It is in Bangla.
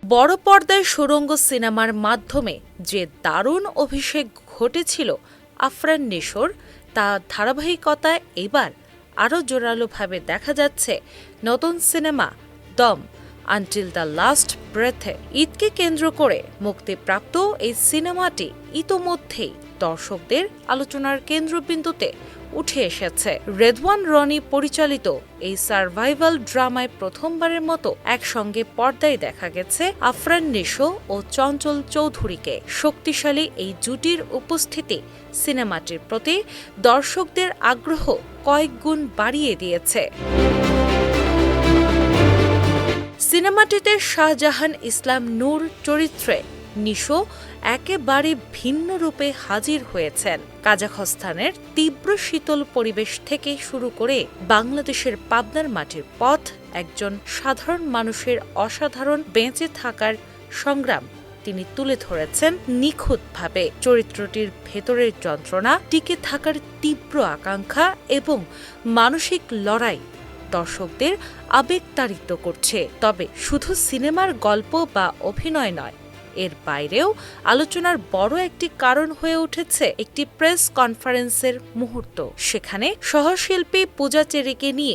বড় পর্দায় সুড়ঙ্গ সিনেমার মাধ্যমে যে দারুণ অভিষেক ঘটেছিল আফরান নিশোর, তা ধারাবাহিকতায় এবার আরও জোরালোভাবে দেখা যাচ্ছে নতুন সিনেমা দম আনটিল দ্য লাস্ট ব্রেথে। ঈদকে কেন্দ্র করে মুক্তিপ্রাপ্ত এই সিনেমাটি ইতোমধ্যেই দর্শকদের আলোচনার কেন্দ্রবিন্দুতে উঠে এসেছে। রেদওয়ান রনি পরিচালিত এই সারভাইভাল ড্রামায় প্রথমবারের মতো একসঙ্গে পর্দায় দেখা গেছে আফরান নিশো ও চঞ্চল চৌধুরীকে। শক্তিশালী এই জুটির উপস্থিতি সিনেমাটির প্রতি দর্শকদের আগ্রহ কয়েক গুণ বাড়িয়ে দিয়েছে। সিনেমাটিতে শাহজাহান ইসলাম নূর চরিত্রে নিশো একেবারে ভিন্ন রূপে হাজির হয়েছেন। কাজাখস্তানের তীব্র শীতল পরিবেশ থেকে শুরু করে বাংলাদেশের পাবনার মাটির পথ, একজন সাধারণ মানুষের অসাধারণ বেঁচে থাকার সংগ্রাম তিনি তুলে ধরেছেন নিখুঁতভাবে। চরিত্রটির ভেতরের যন্ত্রণা, টিকে থাকার তীব্র আকাঙ্ক্ষা এবং মানসিক লড়াই দর্শকদের আবেগতাড়িত করছে। তবে শুধু সিনেমার গল্প বা অভিনয় নয়, এর বাইরেও আলোচনার বড় একটি কারণ হয়ে উঠেছে একটি প্রেস কনফারেন্সের মুহূর্ত। সেখানে সহশিল্পী পূজা চেরিকে নিয়ে